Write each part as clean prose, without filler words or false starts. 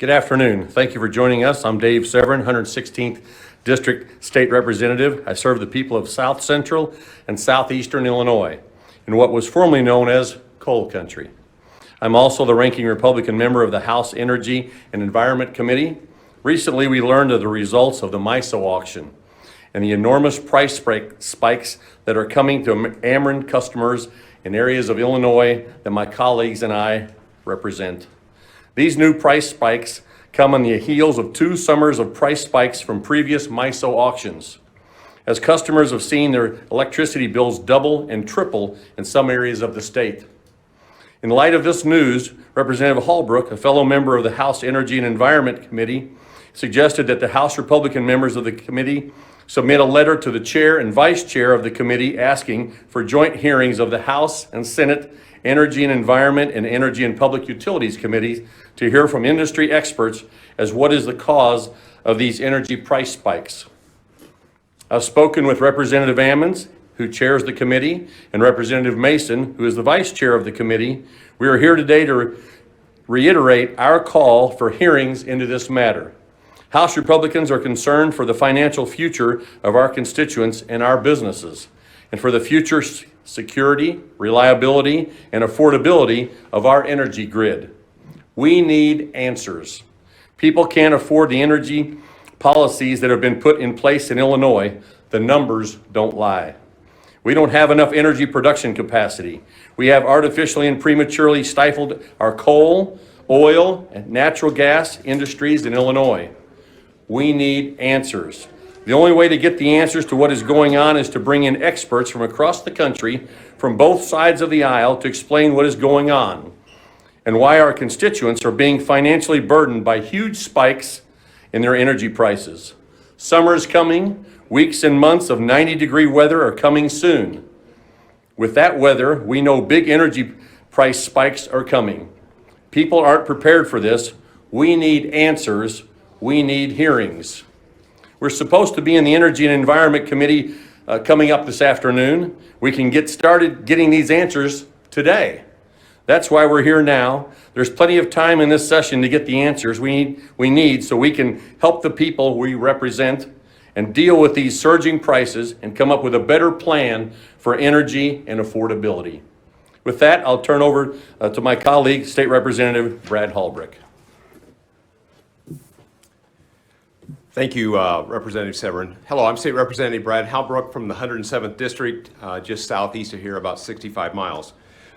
Good afternoon. Thank you for joining us. I'm Dave Severin, 116th District State Representative. I serve the people of South Central and Southeastern Illinois in what was formerly known as Coal Country. I'm also the ranking Republican member of the House Energy and Environment Committee. Recently, we learned of the results of the MISO auction and the enormous price spikes that are coming to Ameren customers in areas of Illinois that my colleagues and I represent. These new price spikes come on the heels of 2 summers of price spikes from previous MISO auctions, as customers have seen their electricity bills double and triple in some areas of the state. In light of this news, Representative Holbrook, a fellow member of the House Energy and Environment Committee, suggested that the House Republican members of the committee submit a letter to the chair and vice chair of the committee asking for joint hearings of the House and Senate Energy and Environment and Energy and Public Utilities Committees to hear from industry experts as what is the cause of these energy price spikes. I've spoken with Representative Ammons, who chairs the committee, and Representative Mason, who is the vice chair of the committee. We are here today to reiterate our call for hearings into this matter. House Republicans are concerned for the financial future of our constituents and our businesses, and for the future security, reliability, and affordability of our energy grid. We need answers. People can't afford the energy policies that have been put in place in Illinois. The numbers don't lie. We don't have enough energy production capacity. We have artificially and prematurely stifled our coal, oil, and natural gas industries in Illinois. We need answers. The only way to get the answers to what is going on is to bring in experts from across the country, from both sides of the aisle, to explain what is going on and why our constituents are being financially burdened by huge spikes in their energy prices. Summer is coming. Weeks and months of 90-degree weather are coming soon. With that weather, we know big energy price spikes are coming. People aren't prepared for this. We need answers. We need hearings. We're supposed to be in the Energy and Environment Committee coming up this afternoon. We can get started getting these answers today. That's why we're here now. There's plenty of time in this session to get the answers we need so we can help the people we represent and deal with these surging prices and come up with a better plan for energy and affordability. With that, I'll turn over to my colleague, State Representative Brad Holbrook. Thank you, Representative Severin. Hello, I'm State Representative Brad Holbrook from the 107th District, just southeast of here, about 65 miles.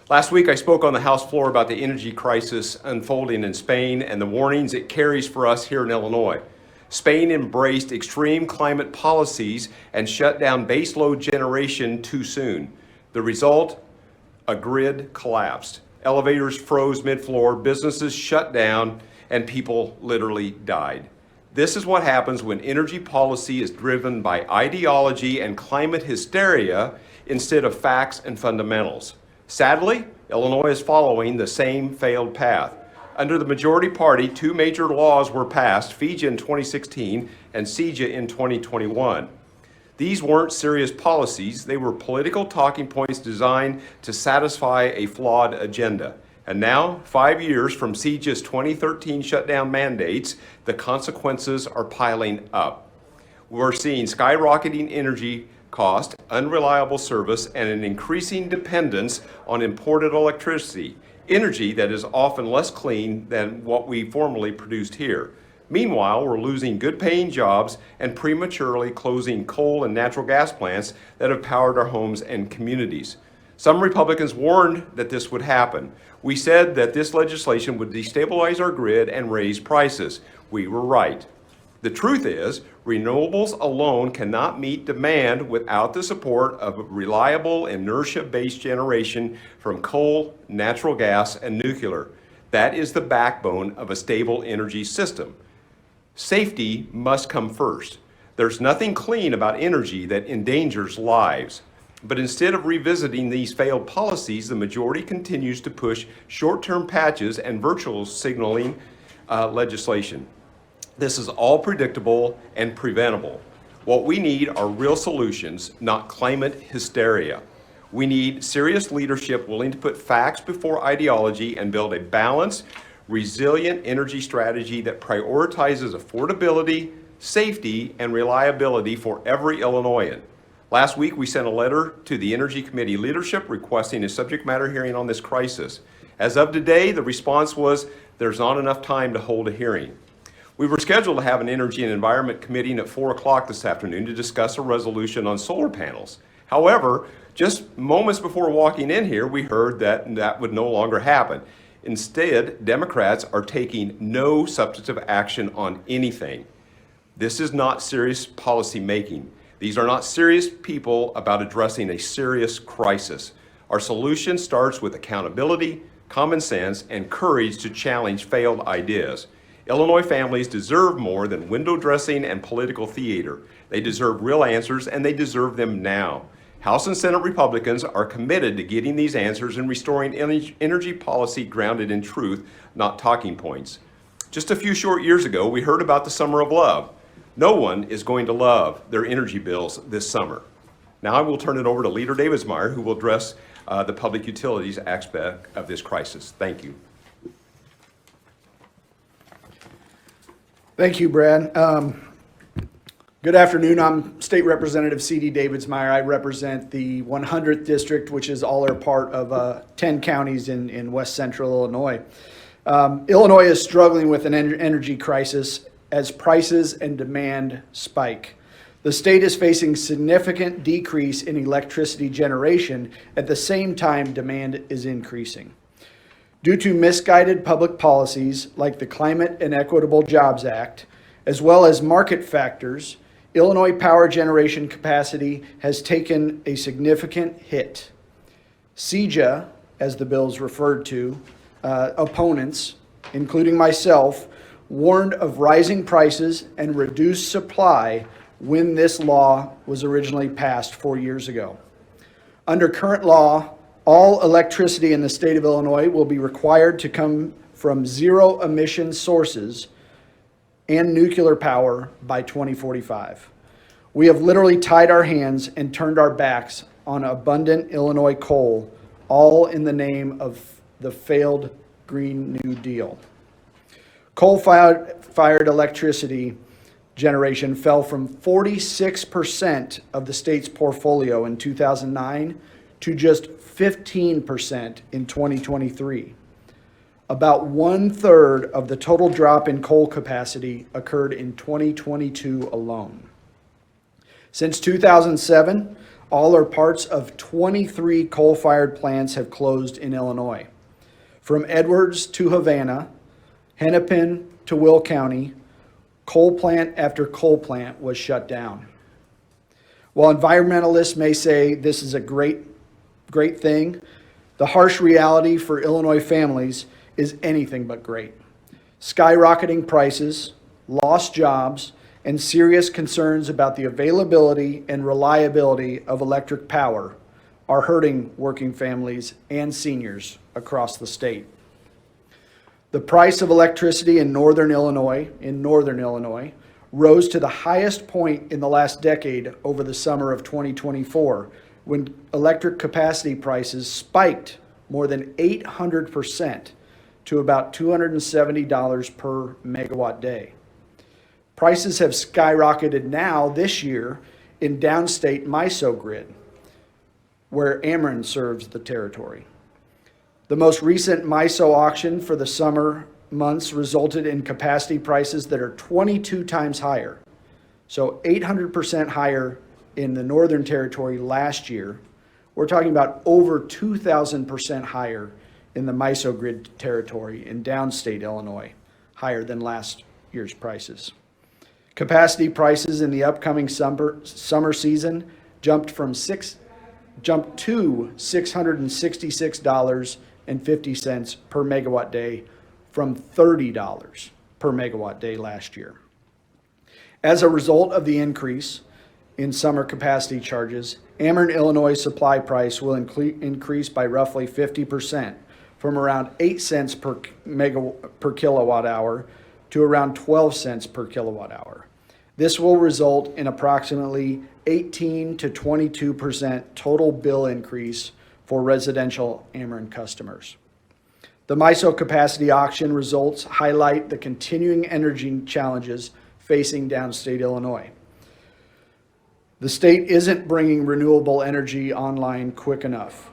Last week, I spoke on the House floor about the energy crisis unfolding in Spain and the warnings it carries for us here in Illinois. Spain embraced extreme climate policies and shut down baseload generation too soon. The result? A grid collapsed. Elevators froze mid-floor, businesses shut down, and people literally died. This is what happens when energy policy is driven by ideology and climate hysteria instead of facts and fundamentals. Sadly, Illinois is following the same failed path. Under the majority party, 2 major laws were passed, FEJA in 2016 and CEJA in 2021. These weren't serious policies. They were political talking points designed to satisfy a flawed agenda. And now, 5 years from CEJA's 2013 shutdown mandates, the consequences are piling up. We're seeing skyrocketing energy cost, unreliable service, and an increasing dependence on imported electricity, energy that is often less clean than what we formerly produced here. Meanwhile, we're losing good-paying jobs and prematurely closing coal and natural gas plants that have powered our homes and communities. Some Republicans warned that this would happen. We said that this legislation would destabilize our grid and raise prices. We were right. The truth is, renewables alone cannot meet demand without the support of reliable inertia-based generation from coal, natural gas, and nuclear. That is the backbone of a stable energy system. Safety must come first. There's nothing clean about energy that endangers lives. But instead of revisiting these failed policies, the majority continues to push short-term patches and virtual signaling legislation. This is all predictable and preventable. What we need are real solutions, not climate hysteria. We need serious leadership willing to put facts before ideology and build a balanced, resilient energy strategy that prioritizes affordability, safety, and reliability for every Illinoisan. Last week, we sent a letter to the Energy Committee leadership requesting a subject matter hearing on this crisis. As of today, the response was there's not enough time to hold a hearing. We were scheduled to have an Energy and Environment Committee at 4 o'clock this afternoon to discuss a resolution on solar panels. However, just moments before walking in here, we heard that that would no longer happen. Instead, Democrats are taking no substantive action on anything. This is not serious policy making. These are not serious people about addressing a serious crisis. Our solution starts with accountability, common sense, and courage to challenge failed ideas. Illinois families deserve more than window dressing and political theater. They deserve real answers, and they deserve them now. House and Senate Republicans are committed to getting these answers and restoring energy policy grounded in truth, not talking points. Just a few short years ago, we heard about the summer of love. No one is going to love their energy bills this summer. Now I will turn it over to Leader Davidsmeyer, who will address the public utilities aspect of this crisis. Thank you. Thank you, Brad. Good afternoon. I'm State Representative C.D. Davidsmeyer. I represent the 100th District, which is all or part of 10 counties in west central Illinois. Illinois is struggling with an energy crisis as prices and demand spike. The state is facing significant decrease in electricity generation. At the same time, demand is increasing. Due to misguided public policies like the Climate and Equitable Jobs Act, as well as market factors, Illinois power generation capacity has taken a significant hit. CEJA, as the bill is referred to, opponents, including myself, warned of rising prices and reduced supply when this law was originally passed 4 years ago. Under current law, all electricity in the state of Illinois will be required to come from zero emission sources and nuclear power by 2045. We have literally tied our hands and turned our backs on abundant Illinois coal, all in the name of the failed Green New Deal. Coal-fired electricity generation fell from 46% of the state's portfolio in 2009 to just 15% in 2023. About 1/3 of the total drop in coal capacity occurred in 2022 alone. Since 2007, all or parts of 23 coal-fired plants have closed in Illinois. From Edwards to Havana, Hennepin to Will County, coal plant after coal plant was shut down. While environmentalists may say this is a great thing, the harsh reality for Illinois families is anything but great. Skyrocketing prices, lost jobs, and serious concerns about the availability and reliability of electric power are hurting working families and seniors across the state. The price of electricity in northern Illinois, rose to the highest point in the last decade over the summer of 2024, when electric capacity prices spiked more than 800% to about $270 per megawatt day. Prices have skyrocketed now this year in downstate MISO grid, where Ameren serves the territory. The most recent MISO auction for the summer months resulted in capacity prices that are 22 times higher. So 800% higher in the Northern Territory last year. We're talking about over 2,000% higher in the MISO grid territory in downstate Illinois, higher than last year's prices. Capacity prices in the upcoming summer season jumped to $666.50 per megawatt day from $30 per megawatt day last year. As a result of the increase in summer capacity charges, Ameren Illinois supply price will increase by roughly 50%, from around 8 cents per kilowatt hour to around 12 cents per kilowatt hour. This will result in approximately 18 to 22% total bill increase for residential Ameren customers. The MISO capacity auction results highlight the continuing energy challenges facing downstate Illinois. The state isn't bringing renewable energy online quick enough.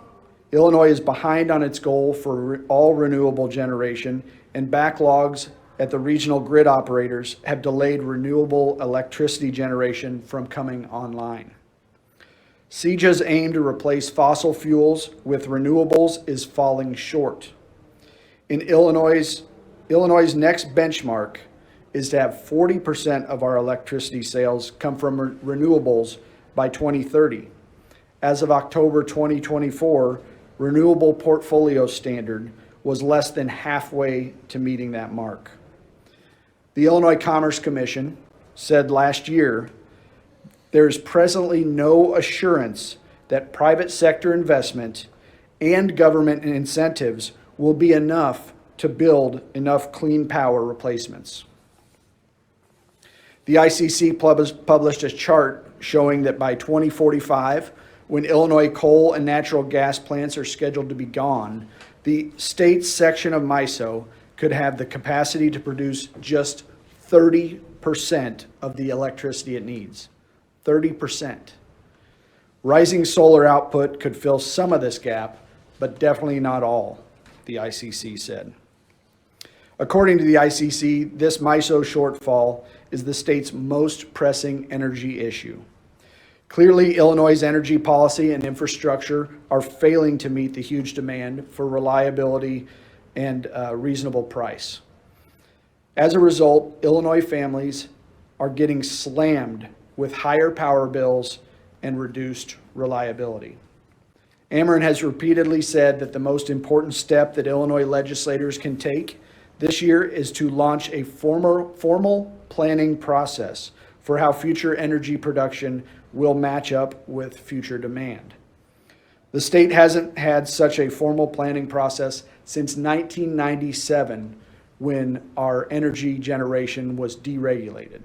Illinois is behind on its goal for all renewable generation, and backlogs at the regional grid operators have delayed renewable electricity generation from coming online. CEJA's aim to replace fossil fuels with renewables is falling short. In Illinois' next benchmark is to have 40% of our electricity sales come from renewables by 2030. As of October 2024, renewable portfolio standard was less than halfway to meeting that mark. The Illinois Commerce Commission said last year, there is presently no assurance that private sector investment and government incentives will be enough to build enough clean power replacements. The ICC published a chart showing that by 2045, when Illinois coal and natural gas plants are scheduled to be gone, the state's section of MISO could have the capacity to produce just 30% of the electricity it needs. 30%. Rising solar output could fill some of this gap, but definitely not all, the ICC said. According to the ICC, this MISO shortfall is the state's most pressing energy issue. Clearly, Illinois' energy policy and infrastructure are failing to meet the huge demand for reliability and reasonable price. As a result, Illinois families are getting slammed with higher power bills and reduced reliability. Ameren has repeatedly said that the most important step that Illinois legislators can take this year is to launch a formal planning process for how future energy production will match up with future demand. The state hasn't had such a formal planning process since 1997, when our energy generation was deregulated.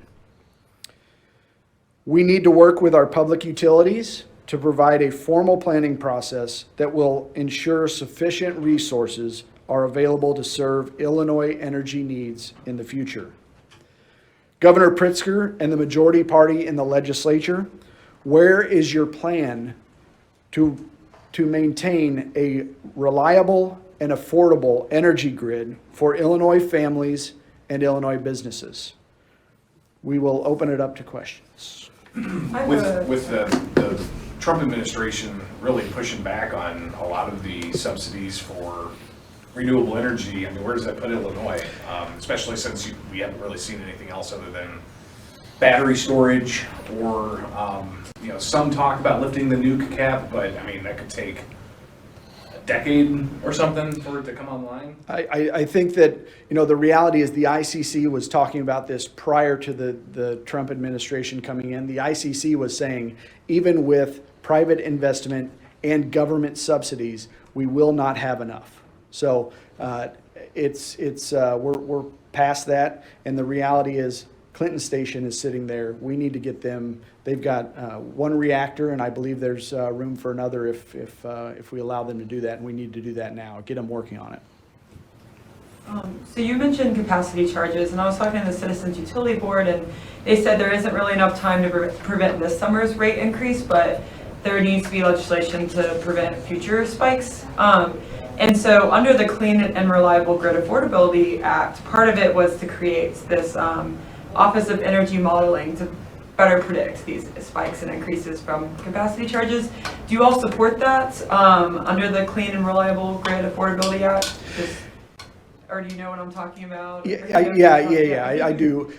We need to work with our public utilities to provide a formal planning process that will ensure sufficient resources are available to serve Illinois energy needs in the future. Governor Pritzker and the majority party in the legislature, where is your plan to maintain a reliable and affordable energy grid for Illinois families and Illinois businesses? We will open it up to questions. With the Trump administration really pushing back on a lot of the subsidies for renewable energy, I mean, where does that put Illinois? Especially since we haven't really seen anything else other than battery storage or, some talk about lifting the nuke cap, but I mean, that could take a decade or something for it to come online. I think that, the reality is the ICC was talking about this prior to the Trump administration coming in. The ICC was saying, even with private investment and government subsidies, we will not have enough. So we're past that, and the reality is Clinton Station is sitting there. We need to get them. They've got one reactor, and I believe there's room for another if we allow them to do that, and we need to do that now. Get them working on it. So you mentioned capacity charges, and I was talking to the Citizens Utility Board, and they said there isn't really enough time to prevent this summer's rate increase, but there needs to be legislation to prevent future spikes. And so under the Clean and Reliable Grid Affordability Act, part of it was to create this Office of Energy Modeling to better predict these spikes and increases from capacity charges. Do you all support that under the Clean and Reliable Grid Affordability Act? Or do you know what I'm talking about? Yeah, I do.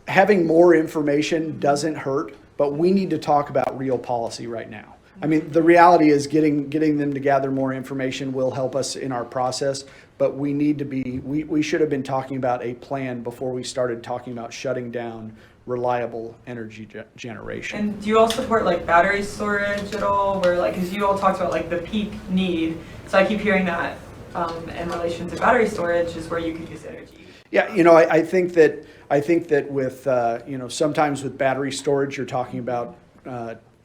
Having more information doesn't hurt, but we need to talk about real policy right now. I mean, the reality is getting them to gather more information will help us in our process, but we need to be, we should have been talking about a plan before we started talking about shutting down reliable energy generation. And do you all support like battery storage at all? Where like, because you all talked about like the peak need, so I keep hearing that in relation to battery storage is where you could use energy. Yeah, I think that with sometimes with battery storage, you're talking about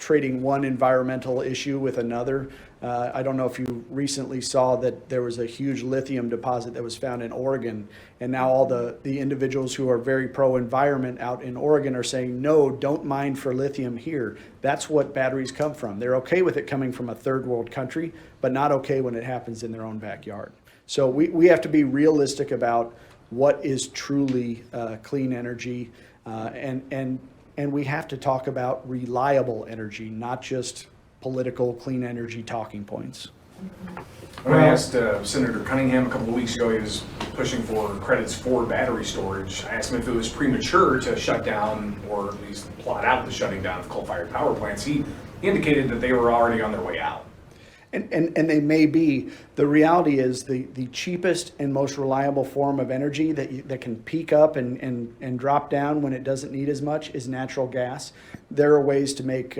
trading one environmental issue with another. I don't know if you recently saw that there was a huge lithium deposit that was found in Oregon, and now all the individuals who are very pro-environment out in Oregon are saying, no, don't mine for lithium here. That's what batteries come from. They're okay with it coming from a third world country, but not okay when it happens in their own backyard. So we have to be realistic about what is truly clean energy, and we have to talk about reliable energy, not just political clean energy talking points. When I asked Senator Cunningham a couple of weeks ago, he was pushing for credits for battery storage. I asked him if it was premature to shut down, or at least plot out the shutting down of coal-fired power plants. He indicated that they were already on their way out. And they may be. The reality is the cheapest and most reliable form of energy that can peak up and drop down when it doesn't need as much is natural gas. There are ways to make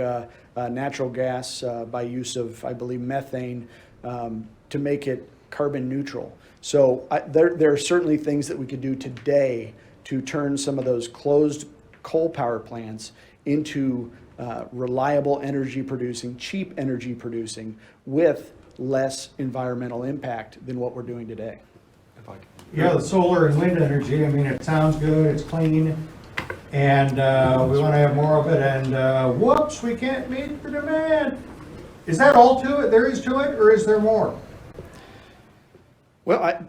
natural gas by use of, I believe, methane to make it carbon neutral. So there are certainly things that we could do today to turn some of those closed coal power plants into reliable energy producing, cheap energy producing with less environmental impact than what we're doing today. Yeah, the solar and wind energy, I mean, it sounds good, it's clean, and we want to have more of it, and whoops, we can't meet the demand. Is that all to it, there is to it, or is there more? Well,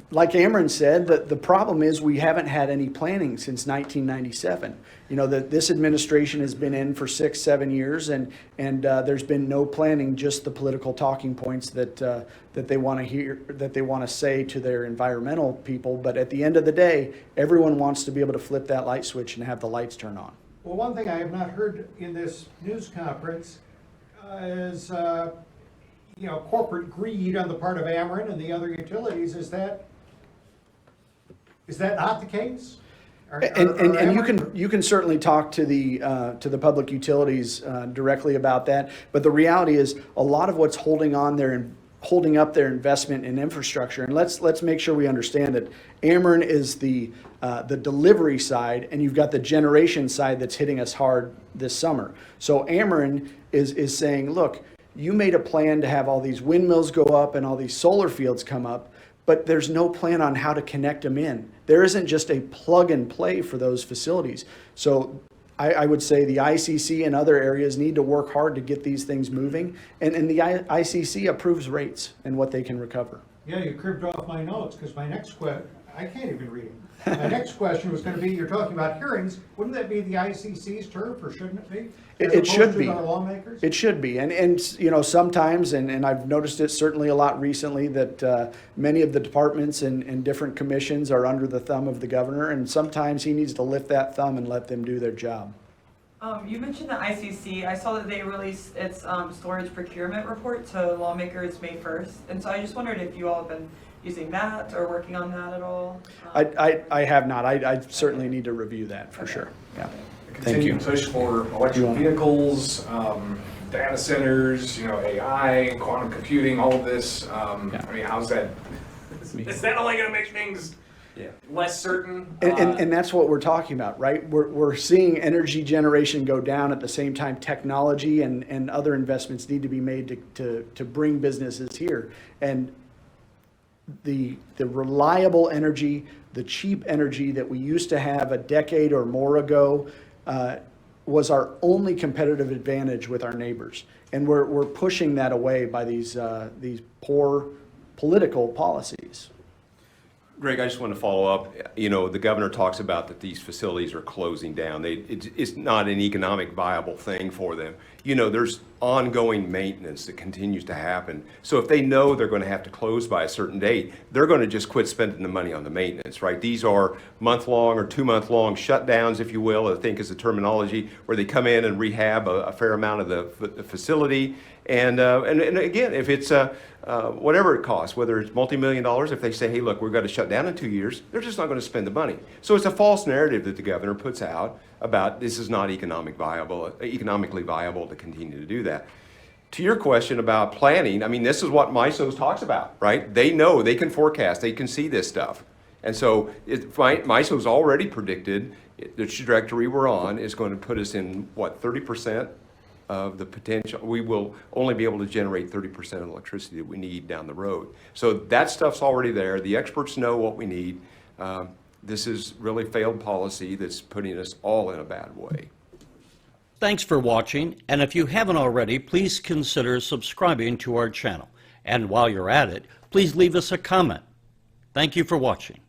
like Ameren said, the problem is we haven't had any planning since 1997. You know, this administration has been in for 6-7 years, and there's been no planning, just the political talking points that they want to hear, that they want to say to their environmental people. But at the end of the day, everyone wants to be able to flip that light switch and have the lights turn on. Well, one thing I have not heard in this news conference is, you know, corporate greed on the part of Ameren and the other utilities. Is that not the case? And you can certainly talk to the public utilities directly about that. But the reality is, a lot of what's holding up their investment in infrastructure. And let's make sure we understand that Ameren is the delivery side, and you've got the generation side that's hitting us hard this summer. So Ameren is saying, look, you made a plan to have all these windmills go up and all these solar fields come up, but there's no plan on how to connect them in. There isn't just a plug and play for those facilities. So I would say the ICC and other areas need to work hard to get these things moving. And the ICC approves rates and what they can recover. Yeah, you cribbed off my notes, because my next question, I can't even read them. My next question was going to be, you're talking about hearings, wouldn't that be the ICC's turf, or shouldn't it be? It should be. Our lawmakers? It should be. And you know, sometimes, and I've noticed it certainly a lot recently, that many of the departments and different commissions are under the thumb of the governor, and sometimes he needs to lift that thumb and let them do their job. You mentioned the ICC. I saw that they released its storage procurement report to lawmakers May 1st. And so I just wondered if you all have been using that or working on that at all? I have not. I certainly need to review that for sure. Yeah. Thank you. Continued push for electric vehicles, data centers, you know, AI, quantum computing, all of this. I mean, how's that? Is that only going to make things less certain? And that's what we're talking about, right? We're seeing energy generation go down. At the same time, technology and other investments need to be made to bring businesses here. And the reliable energy, the cheap energy that we used to have a decade or more ago was our only competitive advantage with our neighbors. And we're pushing that away by these poor political policies. Greg, I just want to follow up. You know, the governor talks about that these facilities are closing down. It's not an economic viable thing for them. You know, there's ongoing maintenance that continues to happen. So if they know they're going to have to close by a certain date, they're going to just quit spending the money on the maintenance, right? These are month-long or 2-month-long shutdowns, if you will, I think is the terminology, where they come in and rehab a fair amount of the facility. And again, if it's whatever it costs, whether it's multi-million dollars, if they say, hey, look, we've got to shut down in 2 years, they're just not going to spend the money. So it's a false narrative that the governor puts out about this is not economically viable to continue to do that. To your question about planning, I mean, this is what MISO talks about, right? They know, they can forecast, they can see this stuff. And so MISO's already predicted the trajectory we're on is going to put us in, what, 30% of the potential. We will only be able to generate 30% of the electricity that we need down the road. So that stuff's already there. The experts know what we need. This is really failed policy that's putting us all in a bad way. Thanks for watching, and if you haven't already, please consider subscribing to our channel. And while you're at it, please leave us a comment. Thank you for watching.